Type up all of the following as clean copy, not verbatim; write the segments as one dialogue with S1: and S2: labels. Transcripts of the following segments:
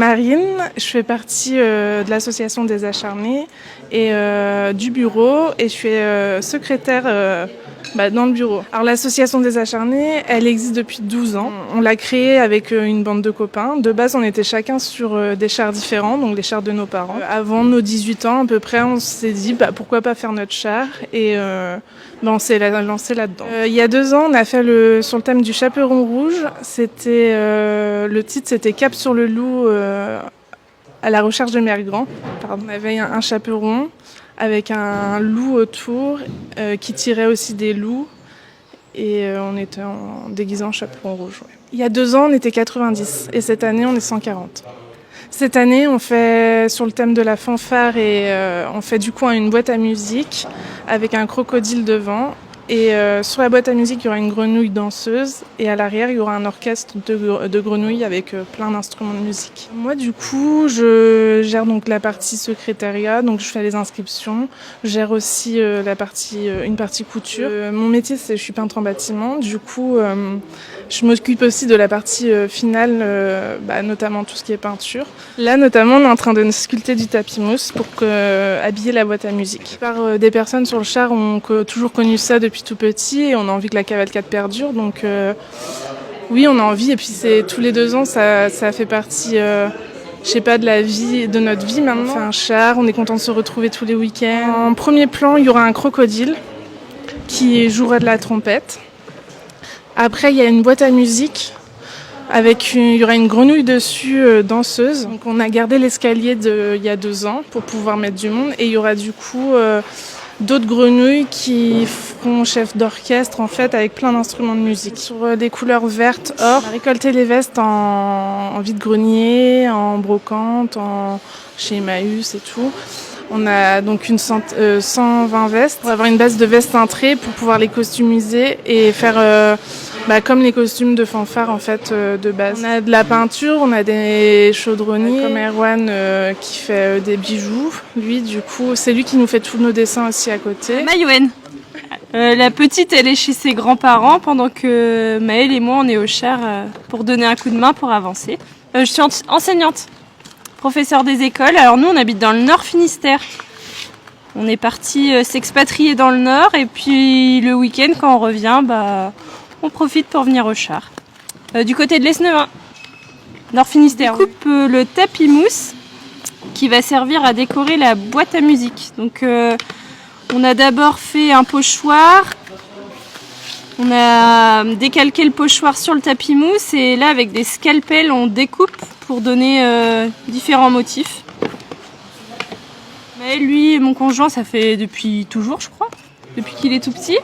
S1: Marine, je fais partie de l'association des acharnés et du bureau et je suis secrétaire dans le bureau. Alors l'association des acharnés, elle existe depuis 12 ans. On l'a créée avec une bande de copains. De base, on était chacun sur des chars différents, donc les chars de nos parents. Avant nos 18 ans à peu près, on s'est dit pourquoi pas faire notre char et on s'est lancé là-dedans. Il y a 2 ans, on a fait sur le thème du chaperon rouge. C'était le titre, c'était Cap sur le loup à la recherche de Mergrand. On avait un chaperon avec un loup autour qui tirait aussi des loups et on était déguisé en chaperon rouge. Ouais. Il y a 2 ans, on était 90 et cette année, on est 140. Cette année, on fait sur le thème de la fanfare et on fait du coup une boîte à musique avec un crocodile devant. Et sur la boîte à musique, il y aura une grenouille danseuse et à l'arrière, il y aura un orchestre de grenouilles avec plein d'instruments de musique. Moi, du coup, je gère donc la partie secrétariat, donc je fais les inscriptions. Je gère aussi une partie couture. Mon métier, je suis peintre en bâtiment. Du coup, je m'occupe aussi de la partie finale, notamment tout ce qui est peinture. Là, notamment, on est en train de sculpter du tapis mousse pour habiller la boîte à musique. Des personnes sur le char ont toujours connu ça depuis tout petit et on a envie que la cavalcade perdure. Donc oui, on a envie. Et puis tous les 2 ans, ça fait partie de notre vie maintenant. On fait un char, on est content de se retrouver tous les week-ends. En premier plan, il y aura un crocodile qui jouera de la trompette. Après, il y a une boîte à musique il y aura une grenouille dessus danseuse. Donc on a gardé l'escalier il y a 2 ans pour pouvoir mettre du monde et il y aura du coup d'autres grenouilles qui feront chef d'orchestre en fait avec plein d'instruments de musique. Sur des couleurs vertes, or, on a récolté les vestes en vide-grenier, en brocante, chez Emmaüs et tout. On a donc 120 vestes pour avoir une base de vestes cintrées pour pouvoir les costumiser et faire comme les costumes de fanfare en fait de base. On a de la peinture, on a des chaudronniers comme Erwan qui fait des bijoux. Lui du coup c'est lui qui nous fait tous nos dessins aussi à côté.
S2: Maïwen. La petite elle est chez ses grands-parents pendant que Maëlle et moi on est au char pour donner un coup de main pour avancer. Je suis enseignante, professeure des écoles. Alors nous on habite dans le Nord Finistère. On est parti s'expatrier dans le Nord et puis le week-end quand on revient on profite pour venir au char. Du côté de l'Esnevin, Nord Finistère. On coupe le tapis mousse qui va servir à décorer la boîte à musique. Donc on a d'abord fait un pochoir. On a décalqué le pochoir sur le tapis mousse et là avec des scalpels on découpe pour donner différents motifs. Mais lui, mon conjoint, ça fait depuis toujours je crois, depuis qu'il est tout petit.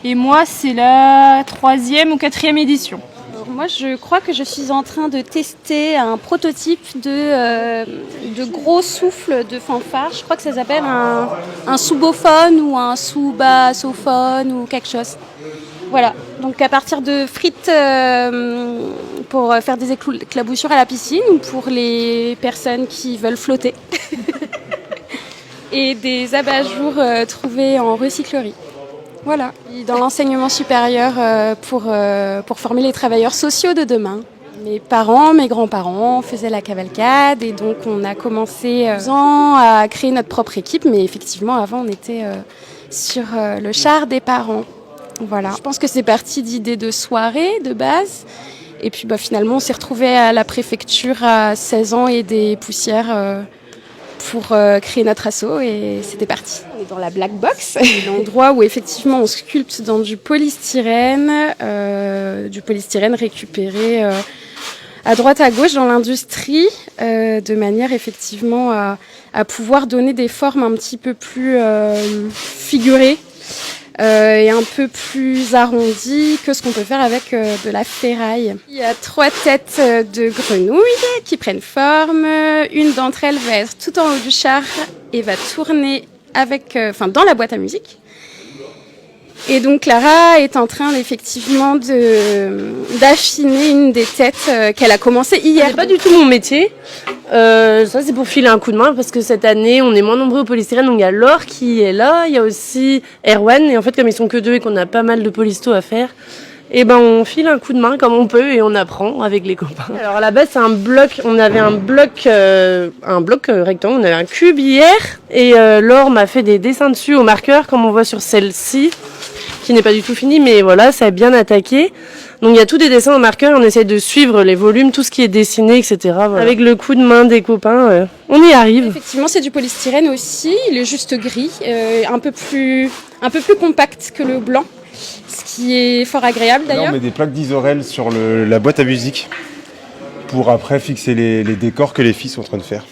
S2: Et moi, c'est la 3e ou 4e édition.
S3: Moi, je crois que je suis en train de tester un prototype de gros souffle de fanfare. Je crois que ça s'appelle un sous-bophone ou un sous-bassophone ou quelque chose. Voilà, donc à partir de frites pour faire des éclaboussures à la piscine ou pour les personnes qui veulent flotter. Et des abat-jours trouvés en recyclerie. Voilà, dans l'enseignement supérieur pour former les travailleurs sociaux de demain. Mes parents, mes grands-parents faisaient la cavalcade et donc on a commencé à créer notre propre équipe, mais effectivement avant on était sur le char des parents. Voilà. Je pense que c'est parti d'idées de soirée de base et puis finalement on s'est retrouvés à la préfecture à 16 ans et des poussières pour créer notre asso et c'était parti. On est dans la Black Box, l'endroit où effectivement on sculpte dans du polystyrène récupéré à droite à gauche dans l'industrie, de manière effectivement à pouvoir donner des formes un petit peu plus figurées et un peu plus arrondies que ce qu'on peut faire avec de la ferraille. Il y a 3 têtes de grenouilles qui prennent forme. Une d'entre elles va être tout en haut du char et va tourner dans la boîte à musique. Et donc Clara est en train effectivement d'affiner une des têtes qu'elle a commencé hier.
S4: C'est pas du tout mon métier. Ça c'est pour filer un coup de main parce que cette année on est moins nombreux au polystyrène. Donc il y a Laure qui est là, il y a aussi Erwan et en fait comme ils sont que 2 et qu'on a pas mal de polysto à faire, Et ben on file un coup de main comme on peut et on apprend avec les copains. Alors à la base c'est un bloc, on avait un bloc rectangle, on avait un cube hier et Laure m'a fait des dessins dessus au marqueur comme on voit sur celle-ci, qui n'est pas du tout finie mais voilà, ça a bien attaqué. Donc il y a tous des dessins au marqueur, on essaie de suivre les volumes, tout ce qui est dessiné, etc. Voilà. Avec le coup de main des copains, on y arrive.
S3: Effectivement, c'est du polystyrène aussi, il est juste gris, un peu plus compact que le blanc, ce qui est fort agréable
S5: Là,
S3: d'ailleurs.
S5: on met des plaques d'Isorel sur la boîte à musique pour après fixer les décors que les filles sont en train de faire.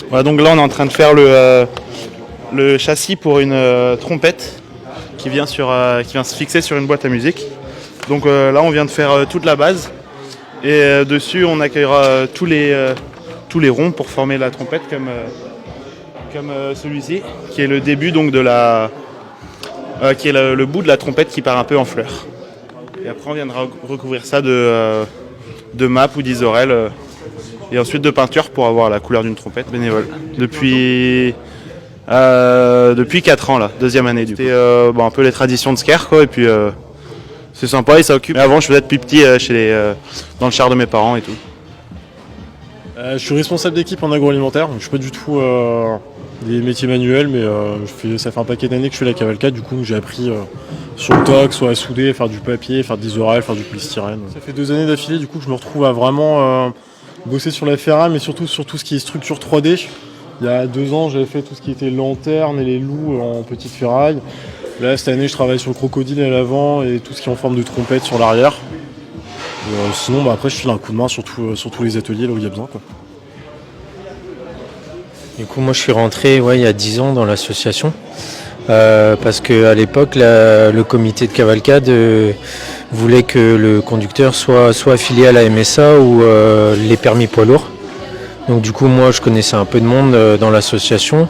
S6: Voilà, donc là on est en train de faire le châssis pour une trompette qui vient se fixer sur une boîte à musique. Donc là on vient de faire toute la base et dessus on accueillera tous les ronds pour former la trompette comme celui-ci qui est le début donc qui est le bout de la trompette qui part un peu en fleurs. Et après on viendra recouvrir ça de map ou d'Isorel et ensuite de peinture pour avoir la couleur d'une trompette bénévole. Depuis 4 ans là, 2e année du coup. C'est un peu les traditions de Sker quoi et puis c'est sympa et ça occupe. Mais avant je faisais depuis petit dans le char de mes parents et tout.
S7: Je suis responsable d'équipe en agroalimentaire, donc je suis pas du tout des métiers manuels mais ça fait un paquet d'années que je fais la cavalcade, du coup j'ai appris sur le toc, soit à souder, faire du papier, faire de l'Isorel, faire du polystyrène. Ça fait 2 années d'affilée du coup que je me retrouve à vraiment bosser sur la ferraille mais surtout sur tout ce qui est structure 3D. Il y a 2 ans, j'avais fait tout ce qui était lanterne et les loups en petite ferraille. Là, cette année, je travaille sur le crocodile à l'avant et tout ce qui est en forme de trompette sur l'arrière. Sinon, après, je file un coup de main sur tous les ateliers là où il y a besoin, quoi.
S8: Du coup, moi, je suis rentré il y a 10 ans dans l'association. Parce qu'à l'époque, le comité de cavalcade voulait que le conducteur soit affilié à la MSA ou les permis poids lourds. Donc du coup, moi, je connaissais un peu de monde dans l'association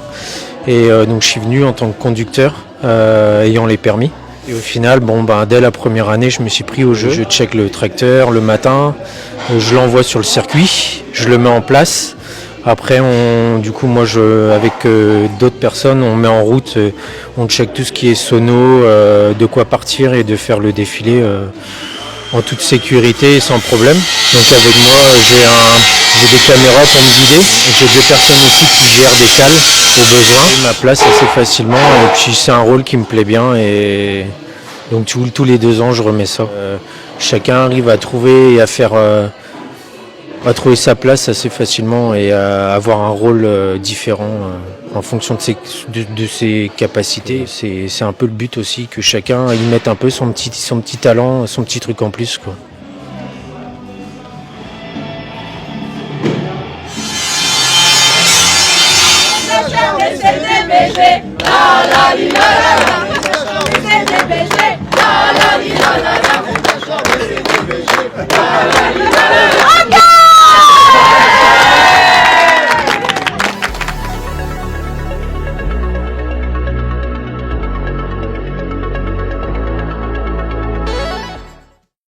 S8: et donc je suis venu en tant que conducteur ayant les permis. Et au final, dès la première année, je me suis pris au jeu. Je check le tracteur le matin, je l'envoie sur le circuit, je le mets en place. Après, avec d'autres personnes, on met en route, on check tout ce qui est sono, de quoi partir et de faire le défilé en toute sécurité et sans problème. Donc avec moi, j'ai des caméras pour me guider. J'ai 2 personnes aussi qui gèrent des cales au besoin. J'ai ma place assez facilement et puis c'est un rôle qui me plaît bien et donc tous les 2 ans je remets ça. Chacun arrive à trouver et à trouver sa place assez facilement et à avoir un rôle différent en fonction de ses capacités. C'est un peu le but aussi, que chacun y mette un peu son petit talent, son petit truc en plus, quoi.
S9: La la la la la la la la la la la la la